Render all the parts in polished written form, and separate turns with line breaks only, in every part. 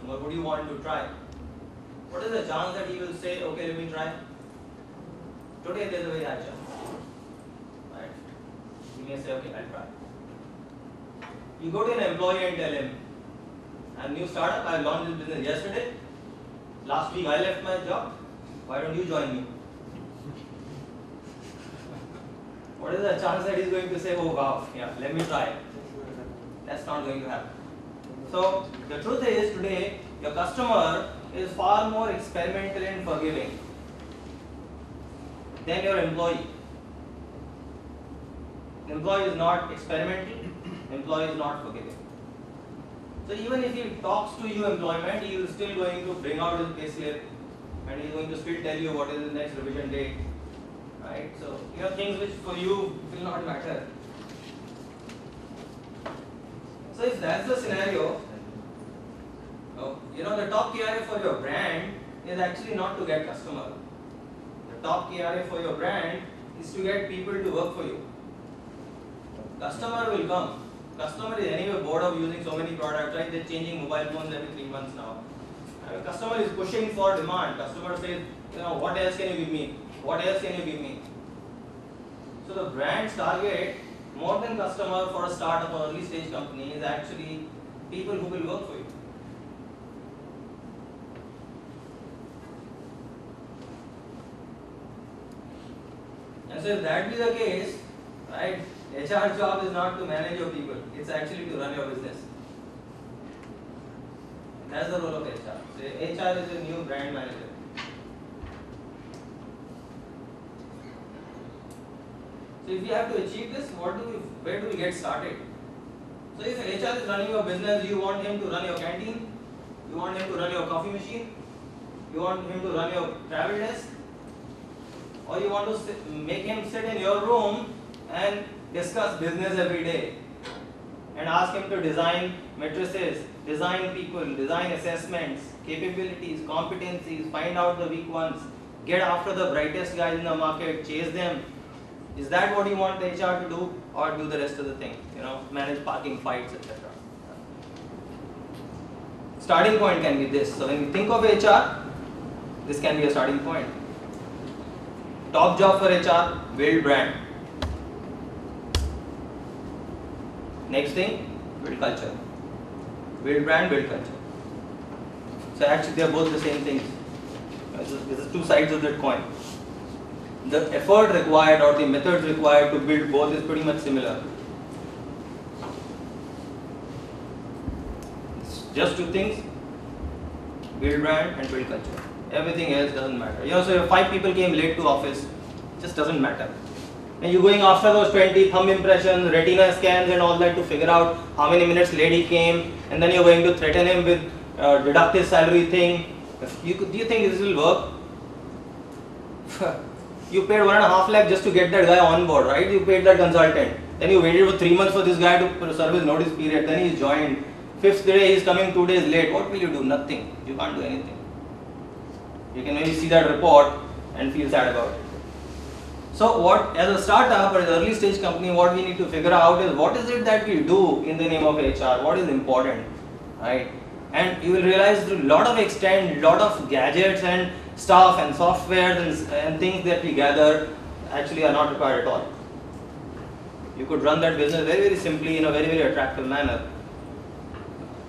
customer would you want to try? What is the chance that he will say, okay, let me try? Today there is a very high chance. Right? He may say, okay, I'll try. You go to an employee and tell him, I'm a new startup, I launched this business yesterday. Last week I left my job. Why don't you join me? What is the chance that he's going to say, oh wow, yeah, let me try? That's not going to happen. So the truth is today, your customer is far more experimental and forgiving than your employee. Employee is not experimental, employee is not forgiving. So even if he talks to you employment, he is still going to bring out his payslip and he is going to still tell you what is the next revision date. Right? So things which for you will not matter. So if that's the scenario, the top KRA for your brand is actually not to get customer. The top KRA for your brand is to get people to work for you. Customer will come. Customer is anyway bored of using so many products, right? They're changing mobile phones every 3 months now. Customer is pushing for demand. Customer says, what else can you give me? What else can you give me? So the brand's target, more than customer for a startup or early stage company, is actually people who will work for you. And so if that be the case, right, HR job is not to manage your people, it's actually to run your business. That's the role of HR. So HR is a new brand manager. So if we have to achieve this, where do we get started? So if HR is running your business, you want him to run your canteen, you want him to run your coffee machine, you want him to run your travel desk, or you want to make him sit in your room and discuss business every day and ask him to design matrices, design people, design assessments, capabilities, competencies, find out the weak ones, get after the brightest guys in the market, chase them. Is that what you want the HR to do, or do the rest of the thing? Manage parking fights, etc. Starting point can be this. So when you think of HR, this can be a starting point. Top job for HR, build brand. Next thing, build culture. Build brand, build culture. So actually they are both the same things. This is two sides of that coin. The effort required or the methods required to build both is pretty much similar. It's just two things, build brand and build culture. Everything else doesn't matter. So if 5 people came late to office, it just doesn't matter. And you're going after those 20 thumb impressions, retina scans and all that to figure out how many minutes late he came, and then you're going to threaten him with deduct his salary thing. Do you think this will work? You paid 1.5 lakh just to get that guy on board, right? You paid that consultant. Then you waited for 3 months for this guy to serve his notice period. Then he joined. 5th day he's coming 2 days late. What will you do? Nothing. You can't do anything. You can maybe see that report and feel sad about it. So as a startup or as an early stage company, what we need to figure out is what is it that we do in the name of HR? What is important, right? And you will realize to a lot of extent, lot of gadgets and stuff and software and things that we gather actually are not required at all. You could run that business very, very simply in a very, very attractive manner.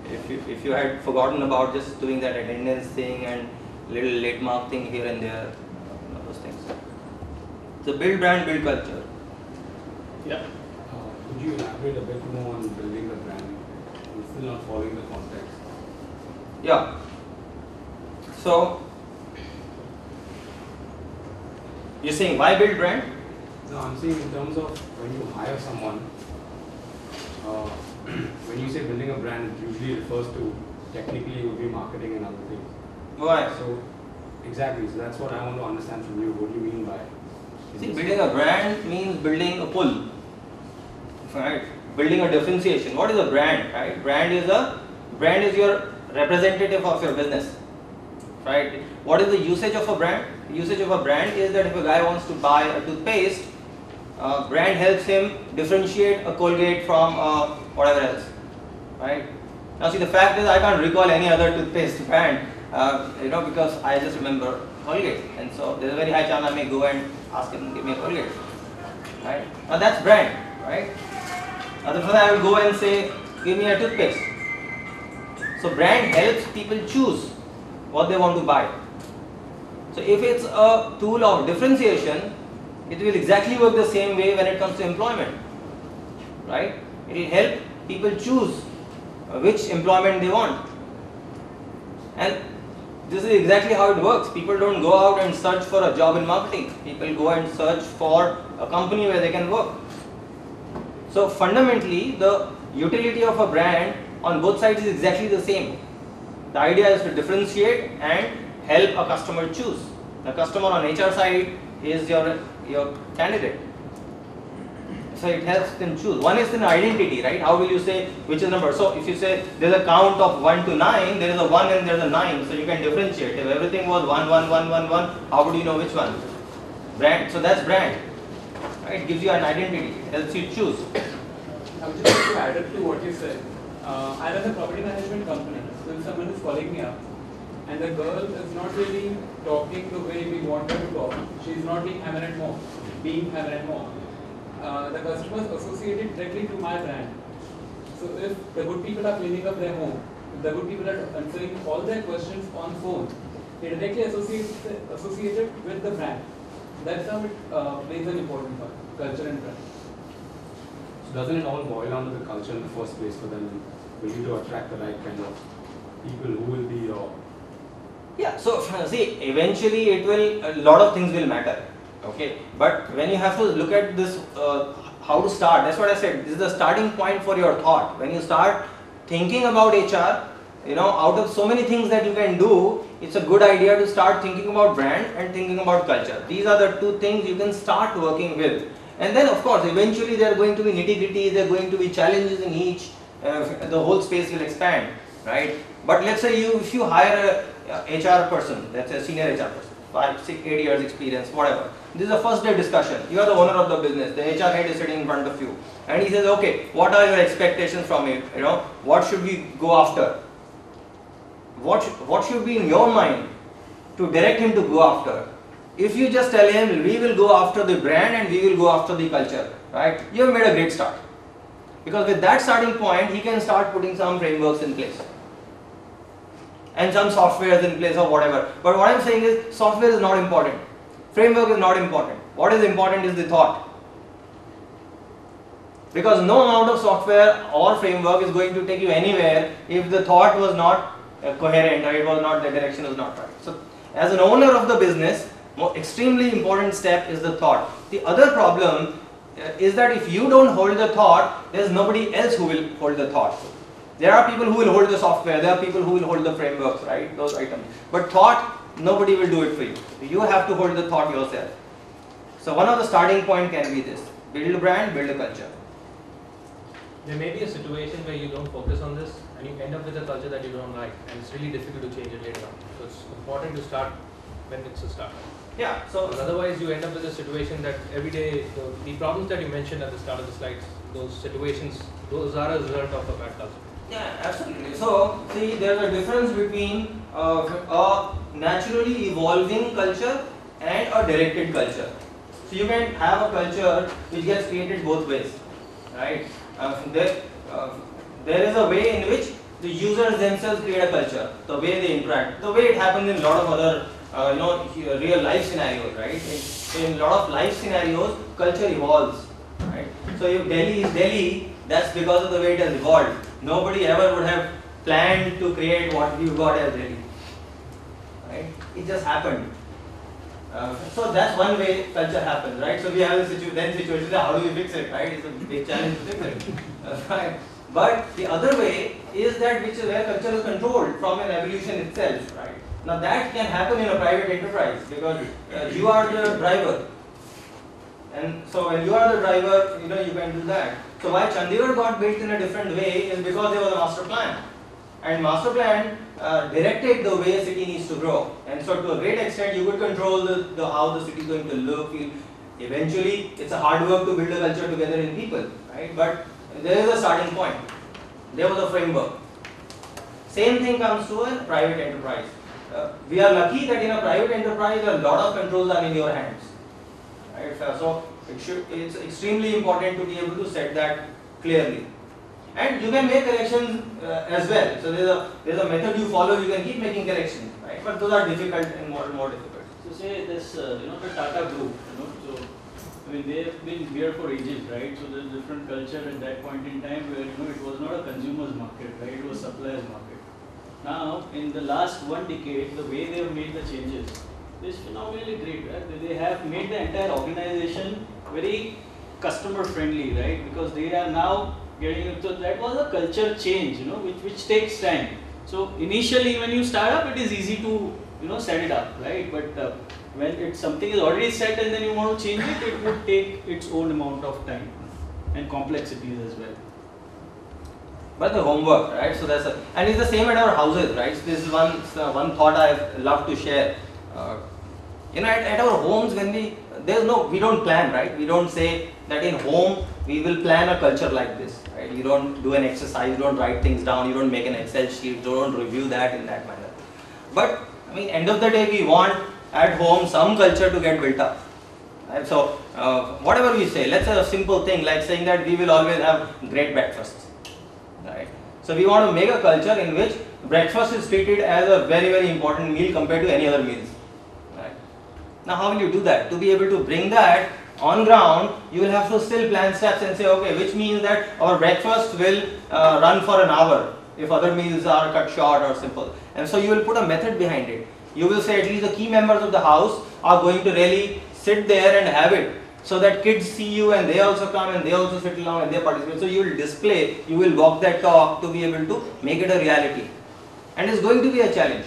If you had forgotten about just doing that attendance thing and little late mark thing here and there, those things. So build brand, build culture.
Yeah.
Could you elaborate a bit more on building the brand? I'm still not following the context.
Yeah. So you're saying why build brand?
No, I'm saying in terms of when you hire someone, when you say building a brand, it usually refers to technically it would be marketing and other things.
Why?
So exactly. So that's what I want to understand from you. What do you mean by?
See, building a brand means building a pull, right? Building a differentiation. What is a brand, right? Brand is your representative of your business, right? What is the usage of a brand? The usage of a brand is that if a guy wants to buy a toothpaste, brand helps him differentiate a Colgate from whatever else, right? Now see, the fact is I can't recall any other toothpaste brand, because I just remember Colgate, and so there's a very high chance I may go and ask him to give me a Colgate. Right? Now that's brand, right? Other than that, I will go and say, give me a toothpaste. So brand helps people choose what they want to buy. So if it's a tool of differentiation, it will exactly work the same way when it comes to employment, right? It will help people choose which employment they want. And this is exactly how it works. People don't go out and search for a job in marketing. People go and search for a company where they can work. So fundamentally, the utility of a brand on both sides is exactly the same. The idea is to differentiate and help a customer choose. The customer on HR side is your candidate. So it helps them choose. One is an identity, right? How will you say which is number? So if you say there's a count of 1 to 9, there is a 1 and there's a 9. So you can differentiate. If everything was 1, 1, 1, 1, 1, how would you know which one? Brand. So that's brand. Right? It gives you an identity. It helps you choose.
I would just like to add up to what you said. I run a property management company. So if someone is calling me up and the girl is not really talking the way we want her to talk, she's not being Hammer & More. The customers associate it directly to my brand. So if the good people are cleaning up their home, if the good people are answering all their questions on phone, they directly associated with the brand. That's how it plays an important part, culture and brand.
So doesn't it all boil down to the culture in the first place for them? We need to attract the right kind of people who will be your...
Yeah, so see, eventually it will, a lot of things will matter. Okay, but when you have to look at this, how to start, that's what I said, this is the starting point for your thought. When you start thinking about HR, out of so many things that you can do, it's a good idea to start thinking about brand and thinking about culture. These are the two things you can start working with. And then of course, eventually there are going to be nitty-gritty, there are going to be challenges in each, the whole space will expand, right? But let's say if you hire a HR person, let's say a senior HR person, 5, 6, 8 years experience, whatever. This is a first day discussion. You are the owner of the business. The HR head is sitting in front of you, and he says, "Okay, what are your expectations from me? What should we go after? What should be in your mind to direct him to go after?" If you just tell him, "We will go after the brand and we will go after the culture," right? You have made a great start, because with that starting point, he can start putting some frameworks in place and some softwares in place or whatever. But what I'm saying is, software is not important. Framework is not important. What is important is the thought. Because no amount of software or framework is going to take you anywhere if the thought was not coherent, or it was not, the direction was not right. So as an owner of the business, extremely important step is the thought. The other problem is that if you don't hold the thought, there's nobody else who will hold the thought. There are people who will hold the software, there are people who will hold the frameworks, right? Those items. But thought, nobody will do it for you. You have to hold the thought yourself. So one of the starting point can be this: build a brand, build a culture.
There may be a situation where you don't focus on this and you end up with a culture that you don't like, and it's really difficult to change it later on. So it's important to start when it's a start.
Yeah, so
Because otherwise you end up with a situation that every day, the problems that you mentioned at the start of the slides, those situations, those are a result of a bad culture.
yeah, absolutely. So see, there's a difference between a naturally evolving culture and a directed culture. So you can have a culture which gets created both ways, right? There is a way in which the users themselves create a culture, the way they interact, the way it happens in a lot of other real life scenarios, right? In a lot of life scenarios, culture evolves, right? So if Delhi is Delhi, that's because of the way it has evolved. Nobody ever would have planned to create what we've got as Delhi, right? It just happened. So that's one way culture happens, right? So we have a situation, how do we fix it, right? It's a big challenge to fix it, right? But the other way is that which is where culture is controlled from an evolution itself, right? Now that can happen in a private enterprise because you are the driver, and so when you are the driver, you can do that. So why Chandigarh got built in a different way is because there was a master plan, and master plan directed the way a city needs to grow, and so to a great extent you could control the how the city is going to look, feel. Eventually, it's a hard work to build a culture together in people, right? But there is a starting point. There was a framework. Same thing comes to a private enterprise. We are lucky that in a private enterprise a lot of controls are in your hands, right? So it's extremely important to be able to set that clearly, and you can make corrections as well. So there's a method you follow. You can keep making corrections, right? But those are difficult and more difficult.
So say this, the Tata Group, so I mean they have been here for ages, right? So there's different culture at that point in time where it was not a consumer's market, right? It was supplier's market. Now in the last 1 decade, the way they have made the changes is phenomenally great, right? They have made the entire organization very customer friendly, right? Because they are now getting into, that was a culture change, which takes time. So initially when you start up, it is easy to set it up, right? But when something is already set and then you want to change it, it would take its own amount of time and complexities as well.
But the homework, right? So and it's the same at our houses, right? So this is one thought I love to share. At our homes, when we don't plan, right? We don't say that in home we will plan a culture like this, right? You don't do an exercise, you don't write things down, you don't make an Excel sheet, you don't review that in that manner. But I mean, end of the day, we want at home some culture to get built up. Right? So whatever we say, let's say a simple thing like saying that we will always have great breakfasts. Right. So we want to make a culture in which breakfast is treated as a very, very important meal compared to any other meals. Right. Now how will you do that? To be able to bring that on ground, you will have to still plan steps and say, okay, which means that our breakfast will run for an hour if other meals are cut short or simple. And so you will put a method behind it. You will say at least the key members of the house are going to really sit there and have it, so that kids see you and they also come and they also sit along and they participate. So you will display, you will walk that talk to be able to make it a reality. And it's going to be a challenge.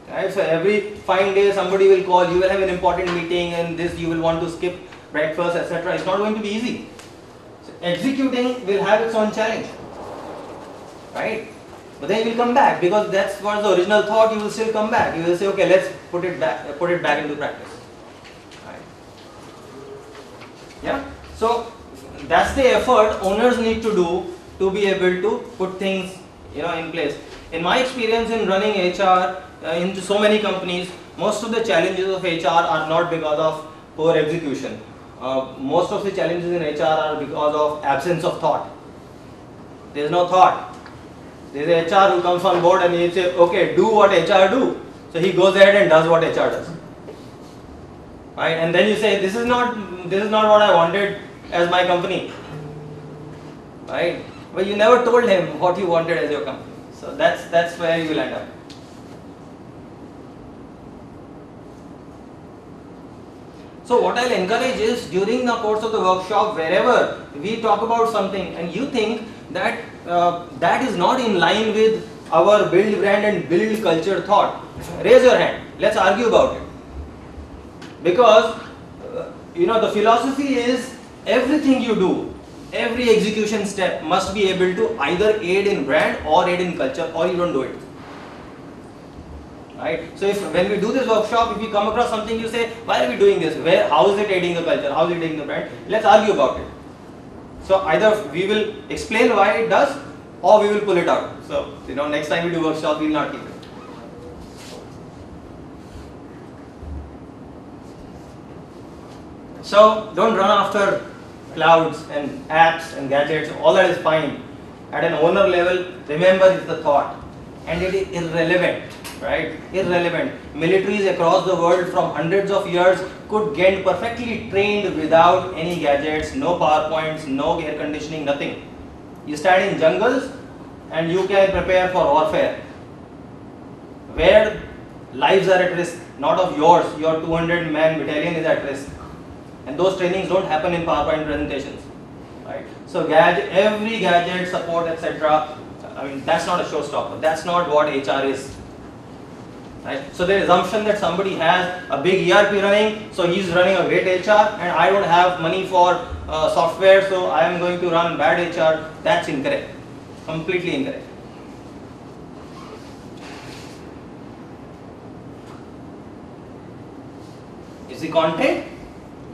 Right? So every fine day somebody will call, you will have an important meeting and this you will want to skip breakfast, etc. It's not going to be easy. So executing will have its own challenge. Right? But then you will come back, because that's what the original thought. You will still come back. You will say, okay, let's put it back into practice. Yeah, so that's the effort owners need to do to be able to put things in place. In my experience in running HR into so many companies, most of the challenges of HR are not because of poor execution. Most of the challenges in HR are because of absence of thought. There is no thought. There is a HR who comes on board and he says, okay, do what HR do. So he goes ahead and does what HR does. Right? And then you say, this is not what I wanted as my company, right? But you never told him what you wanted as your company. So that's where you will end up. So what I'll encourage is, during the course of the workshop, wherever we talk about something and you think that that is not in line with our build brand and build culture thought, raise your hand. Let's argue about it. Because the philosophy is, everything you do, every execution step must be able to either aid in brand or aid in culture, or you don't do it. Right? So when we do this workshop, if we come across something, you say, why are we doing this? How is it aiding the culture? How is it aiding the brand? Let's argue about it. So either we will explain why it does, or we will pull it out. So next time we do workshop, we will not keep it. So don't run after clouds and apps and gadgets. All that is fine. At an owner level, remember, it's the thought, and it is irrelevant, right? Irrelevant. Militaries across the world from hundreds of years could get perfectly trained without any gadgets, no PowerPoints, no air conditioning, nothing. You stand in jungles and you can prepare for warfare, where lives are at risk, not of yours. Your 200-man battalion is at risk. And those trainings don't happen in PowerPoint presentations, right? So every gadget, support, etc. I mean, that's not a showstopper. That's not what HR is, right? So the assumption that somebody has a big ERP running, so he's running a great HR, and I don't have money for software, so I am going to run bad HR. That's incorrect. Completely incorrect. It's the content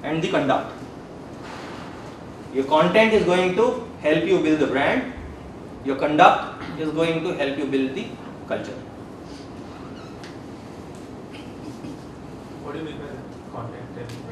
and the conduct. Your content is going to help you build the brand. Your conduct is going to help you build the culture.
What do you mean by that? Content and